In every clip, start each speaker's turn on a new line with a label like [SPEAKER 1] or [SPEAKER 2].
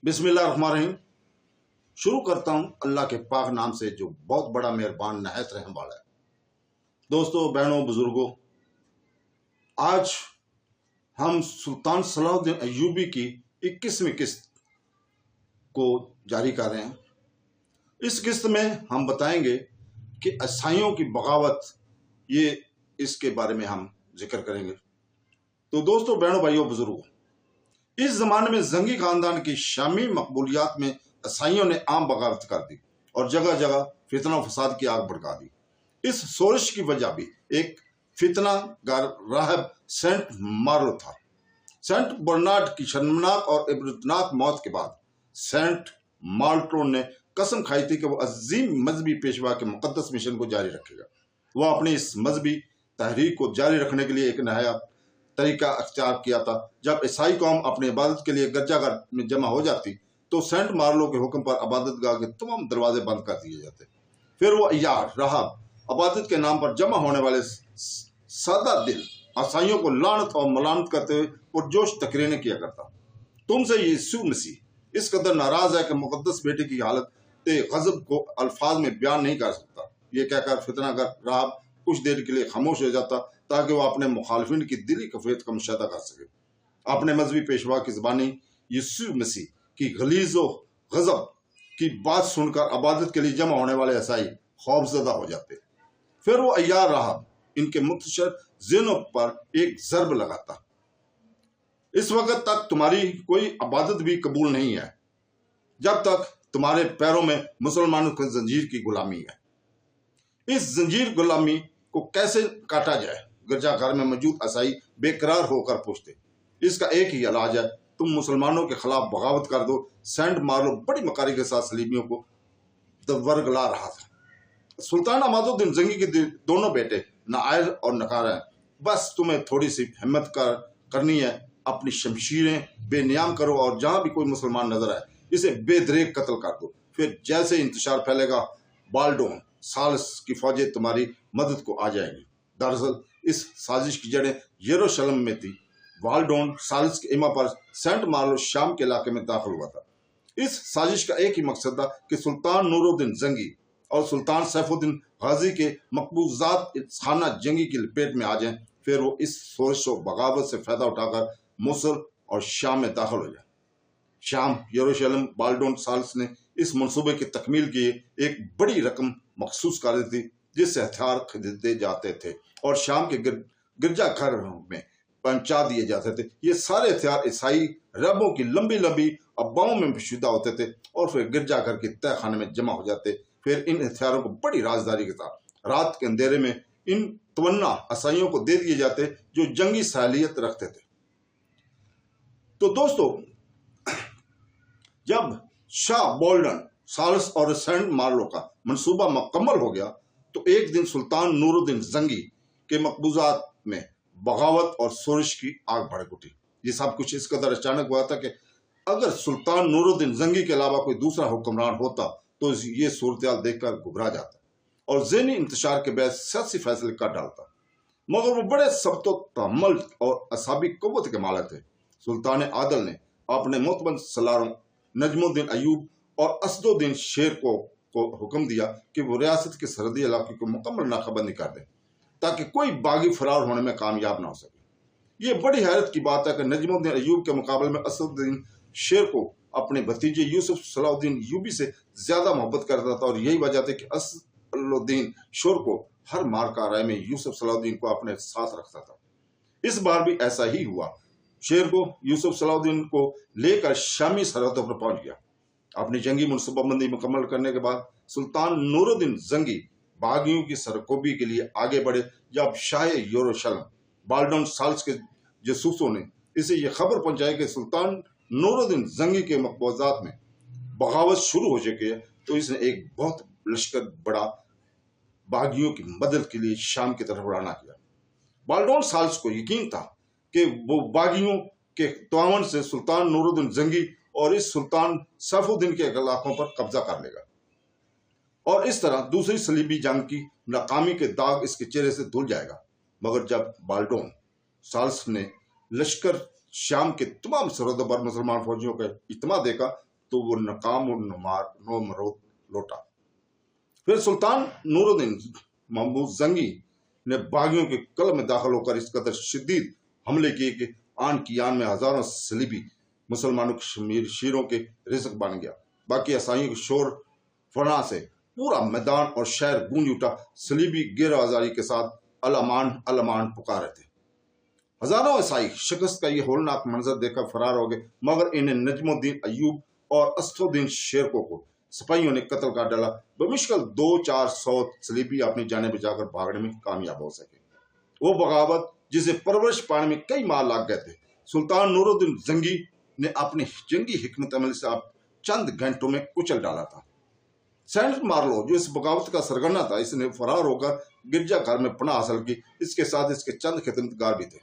[SPEAKER 1] बिस्मिल्लाहिर्रहमानिर्रहीम। शुरू करता हूँ अल्लाह के पाक नाम से जो बहुत बड़ा मेहरबान नहायत रहम वाला है। दोस्तों, बहनों, बुजुर्गों, आज हम सुल्तान सलाहुद्दीन अय्यूबी की 21वीं किस्त को जारी कर रहे हैं। इस किस्त में हम बताएंगे कि ईसाइयों की बगावत, ये इसके बारे में हम जिक्र करेंगे। तो दोस्तों, बहनों, भाइयों, बुजुर्गों, इस जमाने में जंगी खानदान की शामी मकबूलियात में ईसाइयों ने आम बगावत कर दी और जगह जगह फितना फसाद की आग भड़का दी। इस सोरिश की वजह भी एक फितना गर राहब सेंट मार्लो था। सेंट बर्नार्ड की शर्मनाक और इबरतनाक मौत के बाद सेंट मार्लो ने कसम खाई थी कि वो अजीम मजहबी पेशवा के मुकद्दस मिशन को जारी रखेगा। वह अपनी इस मजहबी तहरीक को जारी रखने के लिए एक नया तरीका अख्तियार किया था। जब ईसाई कौम अपनी इबादत के लिए गिरजाघर में जमा हो जाती तो सेंट मार्लो के हुक्म पर इबादतगाह के तमाम दरवाजे बंद कर दिए जाते। फिर वो अय्यार राहब इबादत के नाम पर जमा होने वाले सादा दिल ईसाइयों को लानत और मलानत करते हुए पुरजोश तकरीरें किया करता। तुमसे यीशु मसीह इस कदर नाराज है कि मुकद्दस बेटे की हालत गजब को अल्फाज में बयान नहीं कर सकता। ये कहकर फितनागर राहब कुछ देर के लिए खामोश हो जाता ताकि वह अपने मुखालिफिन की दिली कफियत का मुशाहिदा कर सके। अपने मजहबी पेशवा की ज़बानी यीशु मसीह की गलीज़ो गजब की बात सुनकर इबादत के लिए जमा होने वाले ईसाई खौफजदा हो जाते। फिर वो अय्यार राहब इनके मुख्तसर ज़हनों पर एक ज़र्ब लगाता। इस वक्त तक तुम्हारी कोई इबादत भी कबूल नहीं है जब तक तुम्हारे पैरों में मुसलमानों की जंजीर की गुलामी है। इस जंजीर गुलामी को कैसे काटा जाए, गिरजाघर में मौजूद ईसाई बेकरार होकर पूछते। इसका एक ही इलाज है, तुम मुसलमानों के खिलाफ बगावत कर दो। सेंट मार्लो बड़ी मकारी के साथ सलीबियों को वर्गला रहा था। सुल्तान अमादुद्दीन जंगी के दोनों बेटे नायर और नकारा हैं। बस तुम्हें थोड़ी सी हिम्मत करनी है, अपनी शमशीरें बेनियाम करो और जहां भी कोई मुसलमान नजर आए इसे बेदरेक कत्ल कर दो। फिर जैसे इंतशार फैलेगा, बाल्डोन सालिस की फौजें तुम्हारी मदद को आ जाएंगी। दरअसल इस साजिश की जड़ें यरूशलेम में थी। वाल्डोन सालिस के इमा पर सेंट मार्लो शाम के इलाके में दाखिल हुआ था। इस साजिश का एक ही मकसद था कि सुल्तान नूरुद्दीन जंगी और सुल्तान सैफुद्दीन गाजी के मकबूजात खाना जंगी की लपेट में आ जाएं। फिर वो इस सोच व बगावत से फायदा उठाकर मोसुल और शाम में दाखिल हो जाए। शाम, यरूशलेम, बाल्डोन सालिस ने इस मंसूबे की तकमील के लिए एक बड़ी रकम मखसूस कर दी थी जिससे हथियार खरीदे जाते थे और शाम के गिरजाघर में पहुंचा दिए जाते थे। ये सारे हथियार ईसाई रबों की लंबी लंबी अब्बाओं में पोशीदा होते थे और फिर गिरजाघर के तय खाने में जमा हो जाते। फिर इन हथियारों को बड़ी राजदारी के साथ रात के अंधेरे में इन तमन्ना ईसाइयों को दे दिए जाते जो जंगी सलाहियत रखते थे। तो दोस्तों, जब शाह बोल्डन सालिस और सेंट मार्लो का मंसूबा मुकम्मल हो गया तो एक दिन सुल्तान नूरुद्दीन जंगी के मकबूजात में बगावत और सोरिश की आग भड़क उठी। ये सब कुछ इस कदर अचानक हुआ था कि अगर सुल्तान नूरुद्दीन जंगी के अलावा कोई दूसरा हुक्मरान होता तो ये सूरत देखकर घबरा जाता और ज़हनी इंतशार के बहस सियासी फैसले कर डालता। मगर वो बड़े सबतो तहम्मुल और असाबी कुव्वत के मालिक थे। सुल्तान आदल ने अपने मोतबन सलारों नजमुद्दीन अयूब और असदुद्दीन शेर को हुक्म दिया कि वो रियासत के सरहदी इलाके को मुकम्मल नाकाबंदी कर दें ताकि कोई बागी फरार होने में कामयाब ना हो सके। ये बड़ी हैरत की बात है कि नजमुद्दीन अयूब के मुकाबले में असदुद्दीन शेर को अपने भतीजे यूसुफ सलाहुद्दीन यूबी से ज्यादा मोहब्बत करता था और यही वजह थी कि असदुद्दीन शेर को हर मार का राय में यूसुफ सलाहुद्दीन को अपने साथ रखता था। इस बार भी ऐसा ही हुआ। शेर को यूसुफ सलाहुद्दीन को लेकर शामी सरहदों पर पहुंच गया। अपनी जंगी मनसूबाबंदी मुकम्मल करने के बाद सुल्तान नूरुद्दीन जंगी बागियों की सरकोबी के लिए आगे बढ़े। जब शाह यरूशलेम बाल्डोन सालिस के जासूसों ने इसे ये खबर पहुंचाई कि सुल्तान नूरुद्दीन जंगी के मकबूजात में बगावत शुरू हो चुकी है तो इसने एक बहुत लश्कर बड़ा बागियों की मदद के लिए शाम की तरफ रवाना किया। बाल्डोन सालिस को यकीन था कि वो बागियों के तावन से सुल्तान नूरुद्दीन जंगी और इस सुल्तान सैफुद्दीन के इलाकों पर कब्जा कर लेगा और इस तरह दूसरी सलीबी जंग की नाकामी के दाग इसके चेहरे से धुल जाएगा। मगर जब बाल्डोन सालिस ने लश्कर शाम के तमाम सरहदों पर मुसलमान फौजियों का इत्मा देखा तो वो नकाम और नो मरोत लौटा। फिर सुल्तान नूरुद्दीन महमूद जंगी ने बागियों के कल में दाखिल होकर इस कदर शदीद हमले किए कि आन की आन में हजारों सलीबी मुसलमानों के शीरों के रिज़्क बन गया। बाकी ईसाइयों के शोर फना से पूरा मैदान और शहर गूंज उठा। सलीबी गिर आजारी के साथ अल अमान पुकार रहे थे। हजारों ईसाई शिकस्त का ये होलनाक मंजर देखकर फरार हो गए, मगर इन्हें नजमुद्दीन अयूब और असदुद्दीन शेरको को सिपाहियों ने कत्ल कर डाला। बमुश्किल 200-400 सलीबी अपनी जाने बचाकर भागने में कामयाब हो सके। वो बगावत जिसे परवरिश पाने में कई माह लग गए थे, सुल्तान नूरुद्दीन जंगी ने अपनी जंगी हिकमत अमल से आप चंद घंटों में कुचल डाला था। सेंट मार्लो जो इस बगावत का सरगना था, इसने फरार होकर गिरजा घर में पनाह हासिल की। इसके साथ इसके चंद खिदमतगार भी थे।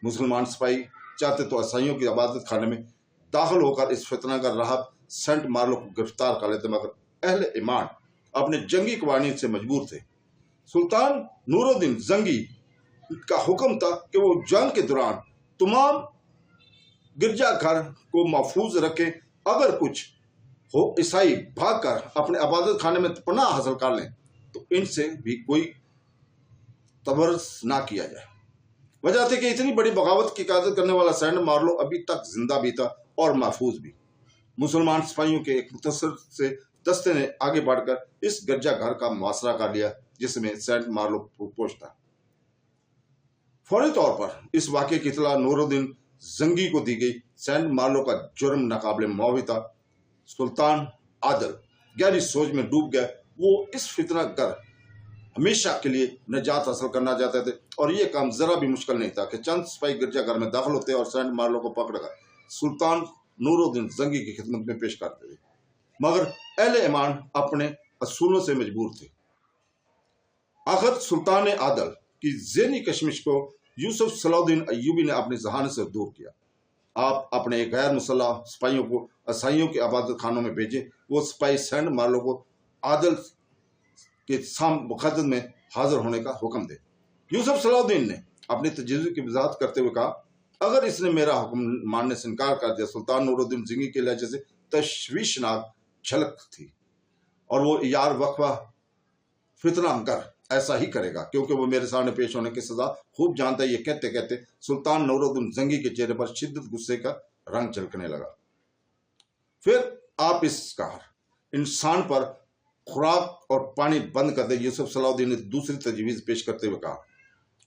[SPEAKER 1] मुसलमान सिपाही चाहते तो ईसाइयों की इबादत खाने में दाखिल होकर इस फितना का राहत सेंट मार्लो को गिरफ्तार कर लेते, मगर अहले ईमान अपने जंगी कवानीन से मजबूर थे। सुल्तान नूरुद्दीन जंगी का हुक्म था कि वो जंग के दौरान तमाम गिरजा घर को महफूज रखें। अगर कुछ हो ईसाई भागकर अपने इबादत खाने में पनाह हासिल कर लें तो इनसे भी कोई तबर्स ना किया जाए। वजह थी कि इतनी बड़ी बगावत की क़यादत करने वाला सेंट मार्लो अभी तक जिंदा भी था और महफूज भी। मुसलमान सिपाहियों के एक मुख्तसर से दस्ते ने आगे बढ़कर इस गिरजा घर का मुआसरा कर लिया जिसमें सेंट मार्लो पहुंचता। फौरी तौर पर इस वाक़े की इत्तला नूरुद्दीन जंगी को दी गई। सेंट मार्लो का जुर्म नाकाबिले मौवी था। सुल्तान आदल गहरी सोच में डूब गए। वो इस फितना कर हमेशा के लिए निजात हासिल करना चाहते थे और ये काम जरा भी मुश्किल नहीं था कि चंद सिपाही गिरजा घर में दाखिल होते और सेंट मार्लो को पकड़कर सुल्तान नूरुद्दीन जंगी की खिदमत में पेश करते थे। मगर अहले ईमान अपने असूलों से मजबूर थे। आखिर सुल्तान आदल की ज़हनी कशमिश को यूसुफ सलाहुद्दीन अय्यूबी ने अपनी जहानत से दूर किया। आप अपने गैर मुसल्लह सिपाहियों को ईसाइयों के इबादत खानों में भेजे। वो सिपाही सेंट मार्लो को आदल के मुकद्दस में हाजिर होने का हुक्म दे। यूसुफ सलाहुद्दीन ने अपनी तजवीज़ की वजाहत करते हुए कहा, अगर इसने मेरा हुक्म मानने से इनकार कर दिया। सुल्तान नूरुद्दीन जंगी के लहजे से तशवीशनाक झलक थी और वो यार वक्फा फितना कर ऐसा ही करेगा क्योंकि वो मेरे सामने पेश होने की सजा खूब जानता है। ये कहते कहते सुल्तान नूरुद्दीन जंगी के चेहरे पर शिद्दत गुस्से का रंग झलकने लगा। फिर आप इस कहर इंसान पर खुराक और पानी बंद कर दे। यूसुफ सलाहुद्दीन ने दूसरी तजवीज़ पेश करते हुए कहा,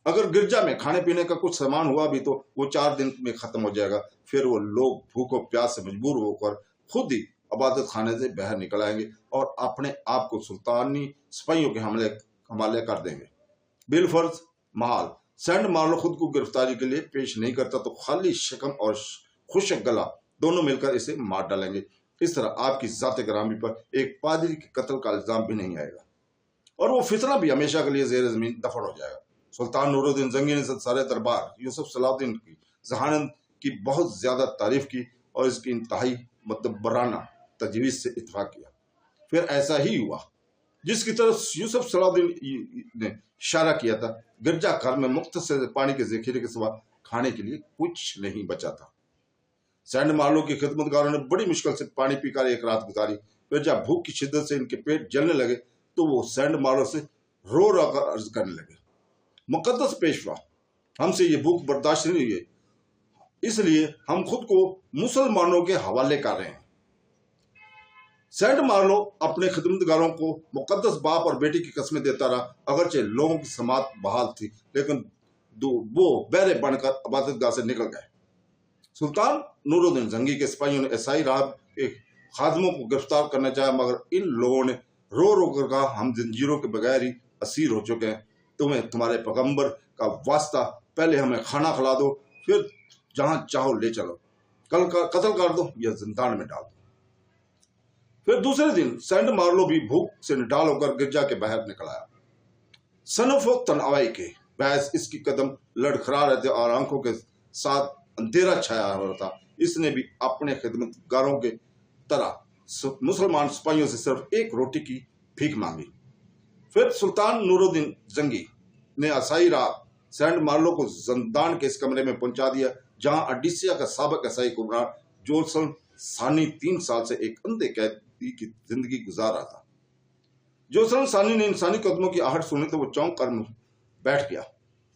[SPEAKER 1] अगर गिरजा में खाने पीने का कुछ सामान हुआ भी तो वो 4 दिन में खत्म हो जाएगा। फिर वो लोग भूख और प्यास से मजबूर होकर खुद ही इबादत खाने से बाहर निकल आएंगे और अपने आप को सुल्तानी सिपाहियों के हवाले कर देंगे। बिलफर्ज महाल सेंट मार्लो खुद को गिरफ्तारी के लिए पेश नहीं करता तो खाली शिकम और खुशक गला दोनों मिलकर इसे मार डालेंगे। इस तरह आपकी ज़ात ग्रामी पर एक पादरी के कत्ल का इल्जाम भी नहीं आएगा और वो फितना भी हमेशा के लिए जेर जमीन दफन हो जाएगा। सुल्तान नूरुद्दीन जंगी ने सारे दरबार यूसुफ सलाहुद्दीन की जहानत की बहुत ज्यादा तारीफ की और इसकी इंतहाई मतबराना तजवीज़ से इत्फाक किया। फिर ऐसा ही हुआ जिसकी तरफ यूसुफ सलाहुद्दीन ने इशारा किया था। गिरजा घर में मुख्तसर पानी के जखीरे के सिवा खाने के लिए कुछ नहीं बचा था। सेंट मार्लो की खिदमतगारों ने बड़ी मुश्किल से पानी पीकर एक रात गुजारी। फिर जब भूख की शिद्दत से इनके पेट जलने लगे तो वो सेंट मार्लो से रो रो कर अर्ज करने लगे, मुकद्दस पेशवा, हमसे ये भूख बर्दाश्त नहीं हुई, इसलिए हम खुद को मुसलमानों के हवाले कर रहे हैं। सेंट मार्लो अपने खिदमतगारों को मुकद्दस बाप और बेटी की कस्में देता रहा। अगरचे लोगों की समात बहाल थी लेकिन वो बहरे बनकर इबादतगाह से निकल गए। सुल्तान नूरुद्दीन जंगी के सिपाहियों ने ईसाई राहब के खादमों को गिरफ्तार करना चाहा, मगर इन लोगों ने रो रो कर कहा, हम जंजीरों के बगैर ही असीर हो चुके हैं। तुम्हें तुम्हारे पैगंबर का वास्ता, पहले हमें खाना खिला दो, फिर जहां चाहो ले चलो, कल का कत्ल कर दो या जिंदान में डाल दो। फिर दूसरे दिन सेंट मार्लो भी भूख से निडाल होकर गिरजा के बाहर निकल आया। सनफ तनवाई के बहस इसकी कदम लड़खड़ा रहे थे और आंखों के साथ अंधेरा छाया हो रहा था। इसने भी अपने खिदमतगारों के तरह मुसलमान सिपाहियों से सिर्फ एक रोटी की भीख मांगी। फिर सुल्तान नूरुद्दीन जंगी ने असाई रात सेंट मार्लो को जिंदान के इस कमरे में पहुंचा दिया जहां अडीसिया का साबिक ईसाई हुक्मरान जोल्सन ثانی 3 سال سے ایک اندھے قیدی کی زندگی گزار رہا تھا۔ جوسن ثانی نے انسانی قدموں کی آہٹ سنی تو وہ چونک کر بیٹھ گیا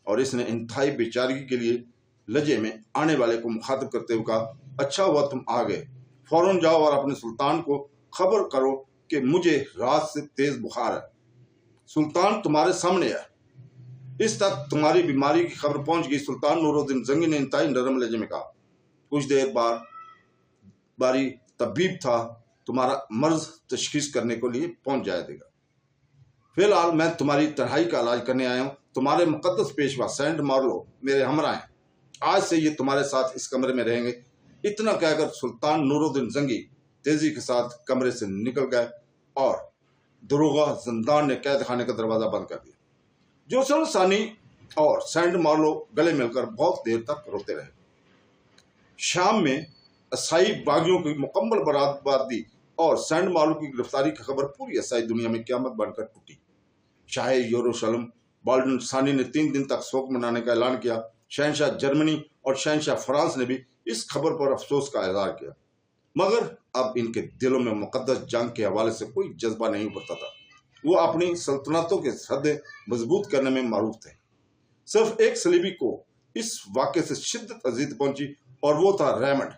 [SPEAKER 1] اور اس نے انتہائی بے چارگی کے لیے لہجے میں آنے والے کو مخاطب کرتے ہوئے کہا، اچھا ہوا تم آ گئے، فوراً جاؤ اور اپنے سلطان کو خبر کرو کہ مجھے رات سے تیز بخار ہے۔ سلطان تمہارے سامنے ہے۔ اس تک تمہاری بیماری کی خبر پہنچ گئی۔ سلطان نور الدین زنگی نے انتہائی نرم لہجے میں کہا، کچھ دیر بعد باری طبیب تھا تمہارا مرض تشخیص کرنے کے لیے پہنچ جائے گا۔ فی الحال میں تمہاری تنہائی کا علاج کرنے آیا ہوں۔ تمہارے مقدس پیشوا سینٹ مارلو میرے ہمراہ ہیں۔ آج سے یہ تمہارے ساتھ اس کمرے میں رہیں گے۔ اتنا کہہ کر سلطان نور الدین زنگی تیزی کے ساتھ کمرے سے نکل گئے اور دروغہ زندان نے قید خانے کا دروازہ بند کر دیا۔ جوسن ثانی اور سینٹ مارلو گلے مل کر بہت دیر تک روتے رہے۔ شام میں عیسائی باغیوں کی مکمل بربادی اور سینٹ مارلو کی گرفتاری کی خبر پوری عیسائی دنیا میں قیامت بن کر ٹوٹی۔ شاہ یروشلم بالڈن ثانی نے 3 دن تک شوق منانے کا اعلان کیا۔ شہنشاہ جرمنی اور شہنشاہ فرانس نے بھی اس خبر پر افسوس کا اظہار کیا، مگر اب ان کے دلوں میں مقدس جنگ کے حوالے سے کوئی جذبہ نہیں ابھرتا تھا۔ وہ اپنی سلطنتوں کے سدے مضبوط کرنے میں معروف تھے۔ صرف ایک صلیبی کو اس واقعے سے شدت اذیت پہنچی اور وہ تھا ریمنڈ،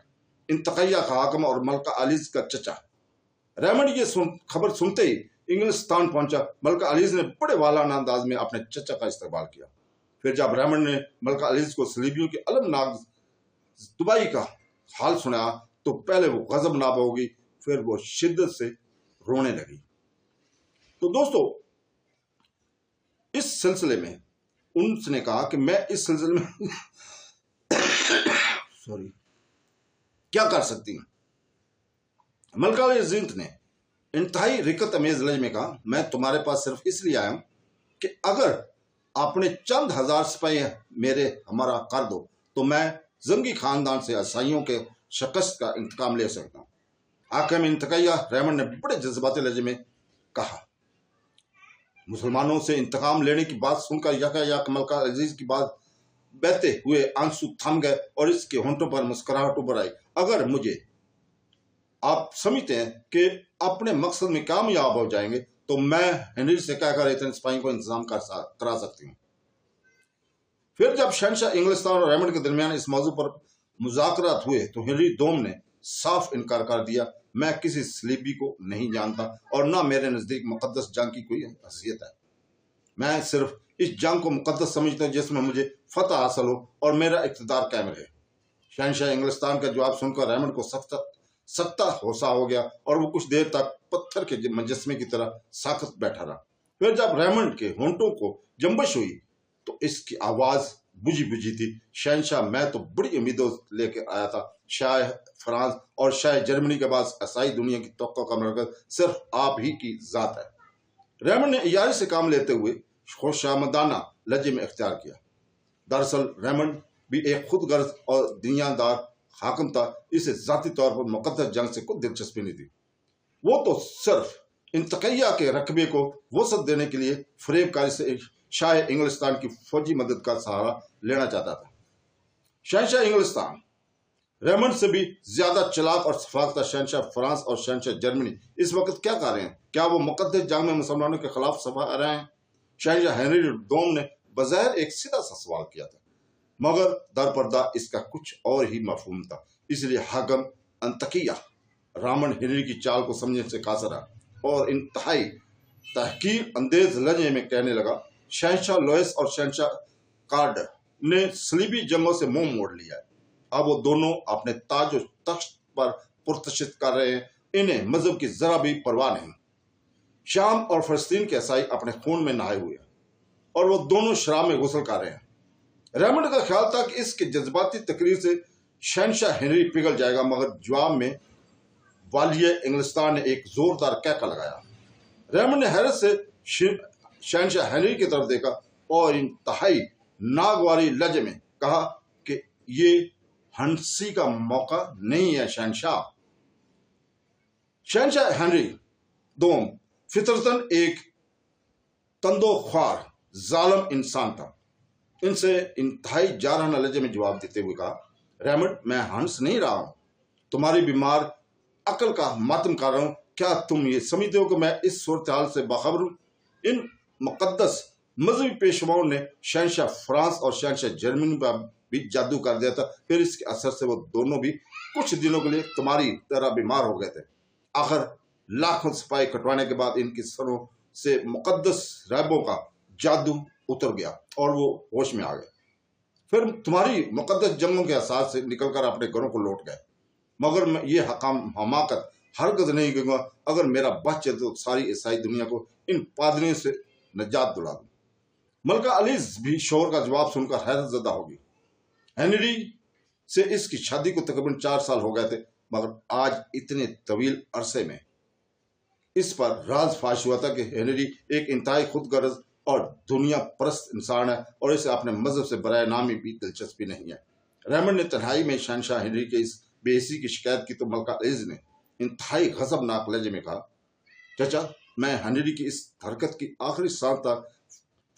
[SPEAKER 1] انتقیہ کا حاکم اور ملکہ ایلیز کا چچا۔ ریمنڈ یہ خبر سنتے ہی انگلستان پہنچا۔ ملکہ ایلیز نے بڑے والانہ انداز میں اپنے چچا کا استقبال کیا۔ پھر جب ریمنڈ نے ملکہ ایلیز کو صلیبیوں کی المناک تباہی کا حال سنایا تو پہلے وہ غضب ناک ہو گئی، پھر وہ شدت سے رونے لگی۔ تو دوستو، اس سلسلے میں ان نے کہا کہ میں اس سلسلے میں کیا کر سکتی ہوں؟ ملکہ ایلیز نے انتہائی رکت امیز لہجے میں کہا، میں تمہارے پاس صرف اس لیے آیا ہوں کہ اگر آپ نے چند ہزار سپاہی میرے ہمراہ کر دو تو میں زنگی خاندان سے عیسائیوں کے شکست کا انتقام لے سکتا ہوں۔ حاکم انتقیہ ریمنڈ نے بڑے جذباتی لہجے میں کہا۔ مسلمانوں سے انتقام لینے کی بات سن کر یک ملکہ ایلیز کی بات بہتے ہوئے آنسو تھم گئے اور اس کے ہونٹوں پر مسکراہٹ ابھر آئی۔ اگر مجھے آپ سمجھتے ہیں کہ اپنے مقصد میں کامیاب ہو جائیں گے تو میں ہنری سے کہہ کر اتنے سپاہیوں کو انتظام کرا سکتی ہوں۔ پھر جب شہنشاہ انگلستان اور ریمنڈ کے درمیان اس موضوع پر مذاکرات ہوئے تو ہنری دوم نے صاف انکار کر دیا، میں کسی صلیبی کو نہیں جانتا اور نہ میرے نزدیک مقدس جنگ کی کوئی حیثیت ہے۔ میں صرف اس جنگ کو مقدس سمجھتا ہوں جس میں مجھے فتح حاصل ہو اور میرا اقتدار قائم رہے۔ شہنشاہ انگلستان کا جواب سن کر ریمنڈ کو سخت غصہ ہو گیا اور وہ کچھ دیر تک پتھر کے مجسمے کی طرح ساکت بیٹھا رہا۔ پھر جب ریمنڈ کے ہونٹوں کو جنبش ہوئی تو اس کی آواز بجھی تھی، شہنشاہ میں تو بڑی امیدوں لے کے آیا تھا۔ شاہ فرانس اور شاہ جرمنی کے بعد عیسائی دنیا کی توقع کا مرکز صرف آپ ہی کی ذات ہے۔ ریمنڈ نے عیاری سے کام لیتے ہوئے خوشامدانہ لہجے میں اختیار کیا۔ دراصل ریمنڈ بھی ایک خود غرض اور دیندار حاکم تھا، اسے ذاتی طور پر مقدس جنگ سے کوئی دلچسپی نہیں تھی۔ وہ تو صرف انتقیہ کے رقبے کو وسعت دینے کے لیے فریب کاری سے شاہ انگلستان کی فوجی مدد کا سہارا لینا چاہتا تھا۔ شہنشاہ انگلستان ریمنڈ سے بھی زیادہ چلاک اور شفاف تھا۔ شہنشاہ فرانس اور شہنشاہ جرمنی اس وقت کیا کر رہے ہیں؟ کیا وہ مقدس جنگ میں مسلمانوں کے خلاف صفا رہے ہیں؟ شہنشاہ ہنری دوم نے بظاہر ایک سیدھا سا سوال کیا تھا، مگر در پردہ اس کا کچھ اور ہی مفہوم تھا۔ اس لیے حاکم انتقیہ ریمنڈ ہنری کی چال کو سمجھنے سے قاصر رہا اور انتہائی تحقیر اندیز لہجے میں کہنے لگا، شہنشاہ لوئس اور شہنشاہ کارڈ نے صلیبی جنگوں سے منہ موڑ لیا ہے۔ اب وہ دونوں اپنے تاج و تخت پر پرتشت کر رہے ہیں، انہیں مذہب کی ذرا بھی پرواہ نہیں۔ شام اور فلسطین کے عیسائی اپنے خون میں نہائے ہوئے ہیں اور وہ دونوں شراب میں غسل کر رہے ہیں۔ ریمنڈ کا خیال تھا کہ اس کے جذباتی تقریر سے شہنشاہ ہنری پگھل جائے گا، مگر جواب میں والیہ انگلستان نے ایک زوردار کہکا لگایا۔ ریمنڈ نے حیرت سے شہنشاہ ہنری کی طرف دیکھا اور انتہائی ناگواری لہجے میں کہا کہ یہ ہنسی کا موقع نہیں ہے شہنشاہ۔ شہنشاہ ہنری دوم فطرتاً ایک تندوخوار ظالم انسان تھا۔ ان سے انتہائی جارحانہ لہجے میں جواب دیتے ہوئے کہا، ریمنڈ میں ہنس نہیں رہا ہوں، تمہاری بیمار अकल का मातम कर रहा हूँ। क्या तुम ये समझते हो कि मैं इस सूरत हाल से बाखबर हूँ? इन मुकद्दस मजहबी पेशवाओं ने शहनशाह फ्रांस और शहनशाह जर्मनी पर भी जादू कर दिया था। फिर इसके असर से वो दोनों भी कुछ दिनों के लिए तुम्हारी तरह बीमार हो गए थे। आखिर लाखों सिपाही कटवाने के बाद इनकी सरों से मुकद्दस रहबों का जादू उतर गया और वो होश में आ गए। फिर तुम्हारी मुकद्दस जंगों के अहसास से निकलकर अपने घरों को लौट गए। मगर मैं ये हमाकत हरगज नहीं करूंगा। अगर मेरा बच चले तो सारी ईसाई दुनिया को इन पादरियों से निजात दिला दूं। मलका अलीज भी शोहर का जवाब सुनकर हैरत ज़दा होगी। हेनरी से इसकी शादी को तकरीबन 4 साल हो गए थे, मगर आज इतने तवील अरसे में इस पर राज फाश हुआ था कि हेनरी एक इंतहाई खुदगर्ज और दुनिया परस्त इंसान है और इसे अपने मजहब से बराए नामी भी दिलचस्पी नहीं है। रेमंड ने तन्हाई में शहनशाह हेनरी के इस बेइज्जती की शिकायत की तो मलका अलीज ने इंतहाई गजबनाक लहजे में कहा, चाचा, मैं हेनरी की इस हरकत की आखिरी सांस तक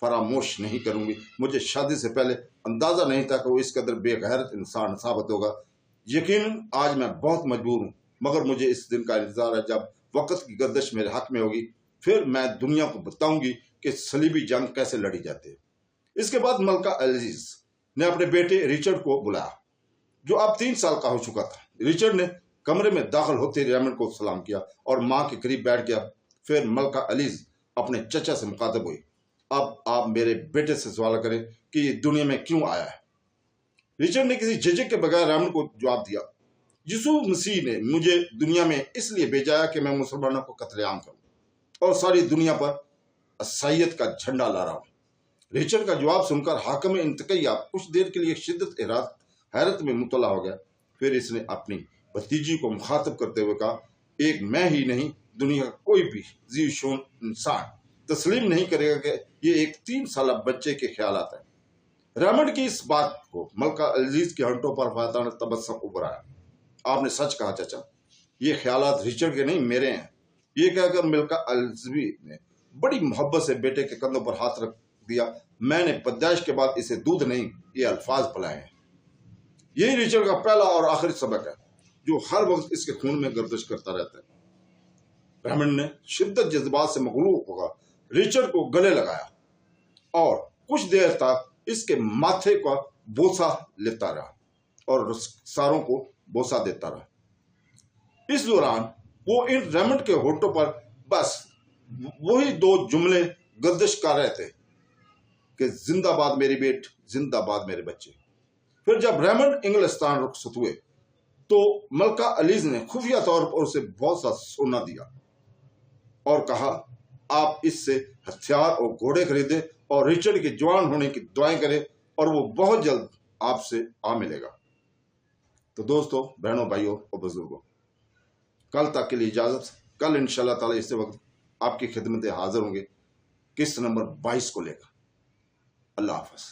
[SPEAKER 1] फरामोश नहीं करूंगी। मुझे शादी से पहले अंदाजा नहीं था कि वो इस कदर बेगैरत इंसान साबित होगा। यकीनन आज मैं बहुत मजबूर हूँ, मगर मुझे इस दिन का इंतजार है जब वक्त की गर्दिश मेरे हक में होगी। फिर मैं दुनिया को बताऊंगी कि सलीबी जंग कैसे लड़ी जाती है। इसके बाद मलका अजीज ने अपने बेटे रिचर्ड को बुलाया, जो अब 3 साल का हो चुका था। रिचर्ड ने कमरे में दाखिल होते रेमंड को सलाम किया और माँ के करीब बैठ गया। फिर मलका अलीज अपने चचा से मुखातब हुई, अब आप मेरे बेटे से सवाल करें कि ये दुनिया में क्यों आया है। रिचर्ड ने किसी झिझक के बगैर रेमंड को जवाब दिया, यीशु मसीह ने मुझे दुनिया में इसलिए भेजा है कि मैं मुसलमानों को कत्लेआम करूं और सारी दुनिया पर ईसाईयत का झंडा ला रहा हूं। रिचर्ड का जवाब सुनकर हाकिम इंतकैया कुछ देर के लिए शिद्दत हैरत में मुतला हो गया। फिर इसने अपनी भतीजी को मुखातब करते हुए कहा, एक मैं ही नहीं, दुनिया का कोई भी जीशोन इंसान तस्लीम नहीं करेगा कि ये एक 3 साल बच्चे के ख्यालात हैं। रेमंड की इस बात को मलका अजीज के होंठों पर फाताना तबस्सुम उभर आया। आपने सच कहा चाचा, ये ख्यालात रिचर्ड के नहीं, मेरे हैं। ये कहकर मलका अलीज़ी ने बड़ी मोहब्बत से बेटे के कंधों पर हाथ रख दिया। मैंने पैदाइश के बाद इसे दूध नहीं, ये अल्फाज पिलाए हैं। यही रिचर्ड का पहला और आखिरी सबक है, जो हर वक्त इसके खून में गर्दिश करता रहता है। रेमंड ने शिद्दत जज्बात से मगलूब होकर रिचर्ड को गले लगाया और कुछ देर तक इसके माथे का बोसा लेता रहा और सारों को बोसा देता रहा। इस दौरान वो इन रेमंड के होठों पर बस वही 2 जुमले गर्दिश कर रहे थे कि जिंदाबाद मेरी बेट, जिंदाबाद मेरे बच्चे। फिर जब रेमंड इंग्लिस्तान रुखसत हुए तो मलका अलीज ने खुफिया तौर पर उसे बहुत सा सोना दिया और कहा, आप इससे हथियार और घोड़े खरीदे और रिचर्ड के जवान होने की दुआएं करें और वो बहुत जल्द आपसे आ मिलेगा। तो दोस्तों, बहनों, भाइयों और बुजुर्गों, कल तक के लिए इजाजत। कल इंशाल्लाह ताला इसी वक्त आपकी खिदमत हाजिर होंगे किस्त नंबर 22 को लेकर। अल्लाह हाफ़िज़।